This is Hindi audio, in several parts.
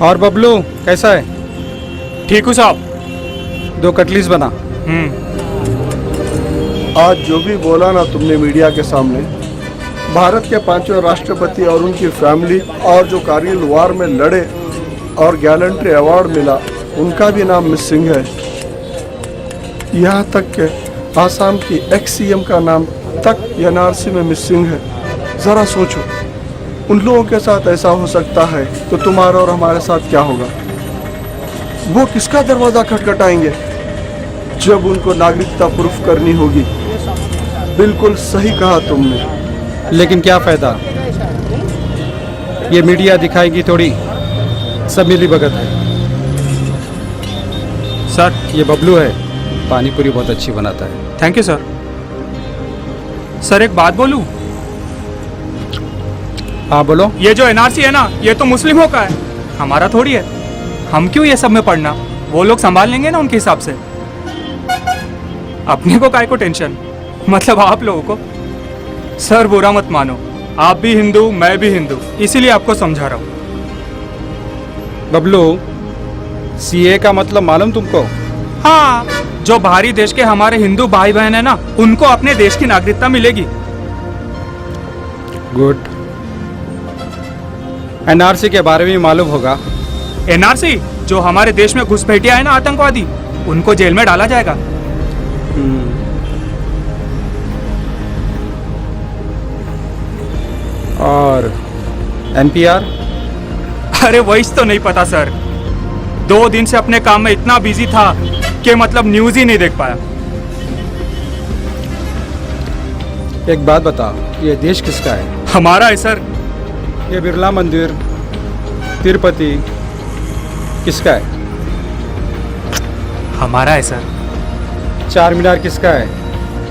और बबलू कैसा है? ठीक हूँ साहब। 2 कटलीस बना। आज जो भी बोला ना तुमने मीडिया के सामने, भारत के 5वें राष्ट्रपति और उनकी फैमिली और जो कारगिल वार में लड़े और गैलेंट्री अवार्ड मिला, उनका भी नाम मिसिंग है। यहाँ तक के आसाम की एक्स सीएम का नाम तक एनआरसी में मिसिंग है। जरा सोचो, उन लोगों के साथ ऐसा हो सकता है तो तुम्हारा और हमारे साथ क्या होगा? वो किसका दरवाजा खटखटाएंगे जब उनको नागरिकता प्रूफ करनी होगी? बिल्कुल सही कहा तुमने। लेकिन क्या फायदा? ये मीडिया दिखाएगी थोड़ी सब मिली भगत है। सर ये बबलू है, पानी पूरी बहुत अच्छी बनाता है। Thank you sir. सर एक बात बोलूं? हाँ बोलो। ये जो एनआरसी है ना, ये तो मुस्लिमों का है, हमारा थोड़ी है। हम क्यों ये सब में पढ़ना? वो लोग संभाल लेंगे ना उनके हिसाब से। अपने को काय को टेंशन, मतलब आप लोगों को। सर बुरा मत मानो, आप भी हिंदू मैं भी हिंदू, इसीलिए आपको समझा रहा हूँ। बबलू, सीए का मतलब मालूम तुमको? हाँ, जो बाहरी देश के हमारे हिंदू भाई बहन है ना, उनको अपने देश की नागरिकता मिलेगी। गुड। एनआरसी के बारे में मालूम होगा? एनआरसी जो हमारे देश में घुसपैठिया है ना, आतंकवादी, उनको जेल में डाला जाएगा। और एनपीआर? अरे वही तो नहीं पता सर। 2 दिन से अपने काम में इतना बिजी था कि मतलब न्यूज ही नहीं देख पाया। एक बात बताओ, ये देश किसका है? हमारा है सर। ये बिरला मंदिर, तिरुपति किसका है? हमारा है सर। चार मीनार किसका है?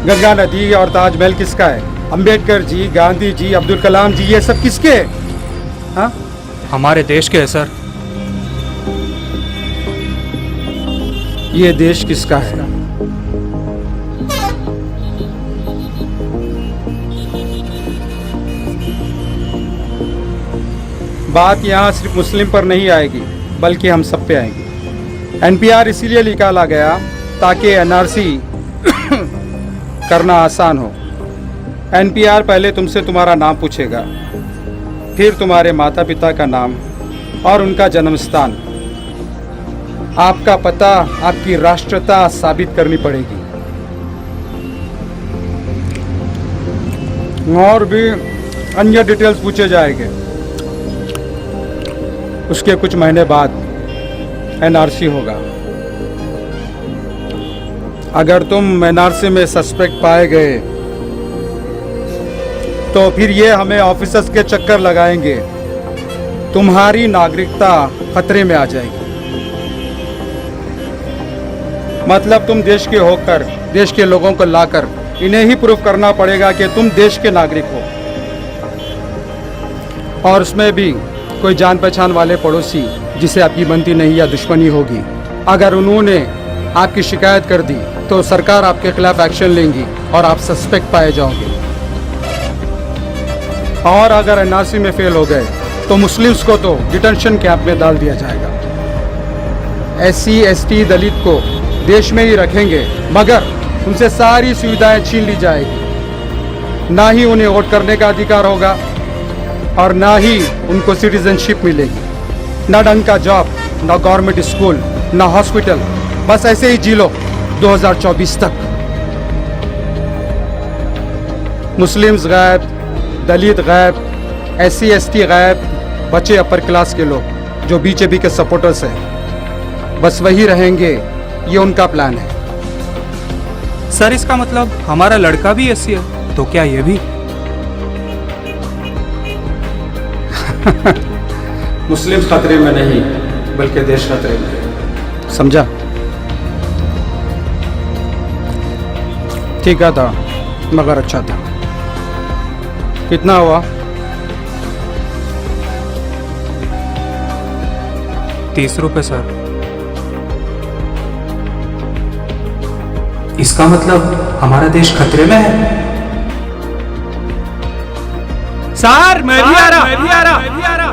गंगा नदी और ताजमहल किसका है? अंबेडकर जी, गांधी जी, अब्दुल कलाम जी, ये सब किसके हैं? हाँ? हमारे देश के है सर। ये देश किसका है? बात यहाँ सिर्फ मुस्लिम पर नहीं आएगी, बल्कि हम सब पे आएगी। एनपीआर इसीलिए निकाला गया ताकि एनआरसी करना आसान हो। एनपीआर पहले तुमसे तुम्हारा नाम पूछेगा, फिर तुम्हारे माता पिता का नाम और उनका जन्म स्थान। आपका पता, आपकी राष्ट्रता साबित करनी पड़ेगी। और भी अन्य डिटेल्स पूछे जाएंगे। उसके कुछ महीने बाद एनआरसी होगा। अगर तुम एनआरसी में सस्पेक्ट पाए गए तो फिर ये हमें ऑफिसर्स के चक्कर लगाएंगे। तुम्हारी नागरिकता खतरे में आ जाएगी। मतलब तुम देश के होकर देश के लोगों को लाकर इन्हें ही प्रूफ करना पड़ेगा कि तुम देश के नागरिक हो। और उसमें भी कोई जान पहचान वाले पड़ोसी जिसे आपकी बनती नहीं या दुश्मनी होगी, अगर उन्होंने आपकी शिकायत कर दी तो सरकार आपके खिलाफ एक्शन लेंगी और आप सस्पेक्ट पाए जाओगे। और अगर एनआरसी में फेल हो गए तो मुस्लिम्स को तो डिटेंशन कैंप में डाल दिया जाएगा। एससी एसटी दलित को देश में ही रखेंगे, मगर उनसे सारी सुविधाएं छीन ली जाएगी। ना ही उन्हें वोट करने का अधिकार होगा और ना ही उनको सिटीजनशिप मिलेगी। ना ढंग का जॉब, ना गवर्नमेंट स्कूल, ना हॉस्पिटल। बस ऐसे ही जी लो 2024 तक। मुस्लिम्स गायब, दलित गायब, एससी एसटी गायब, बचे अपर क्लास के लोग जो बीजेपी के सपोर्टर्स हैं, बस वही रहेंगे। ये उनका प्लान है। सर इसका मतलब हमारा लड़का भी एससी है, तो क्या ये भी? मुस्लिम खतरे में नहीं, बल्कि देश खतरे में। समझा? ठीक था, मगर अच्छा था। कितना हुआ? 30 रुपए सर। इसका मतलब हमारा देश खतरे में है। सर मैं भी आ रहा।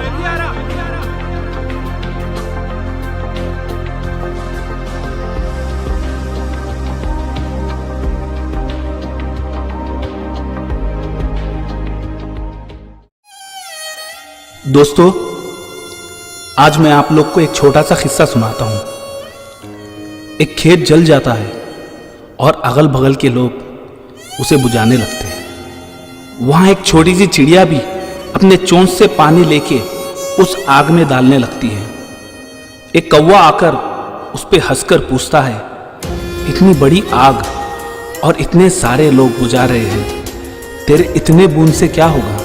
दोस्तों, आज मैं आप लोग को एक छोटा सा किस्सा सुनाता हूं। एक खेत जल जाता है और अगल बगल के लोग उसे बुझाने लगते हैं। वहां एक छोटी सी चिड़िया भी अपने चोंच से पानी लेके उस आग में डालने लगती है। एक कौवा आकर उस पे हंसकर पूछता है, इतनी बड़ी आग और इतने सारे लोग बुझा रहे हैं, तेरे इतने बूंद से क्या होगा?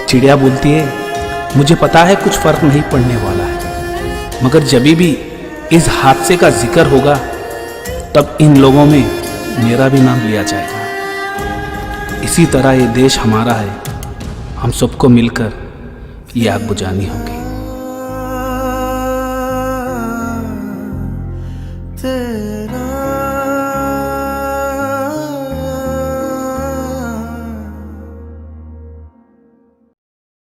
चिड़िया बोलती है, मुझे पता है कुछ फर्क नहीं पड़ने वाला है, मगर जब भी इस हादसे का जिक्र होगा तब इन लोगों में मेरा भी नाम लिया जाएगा। इसी तरह ये देश हमारा है, हम सबको मिलकर ये आग बुझानी होगी। तेरा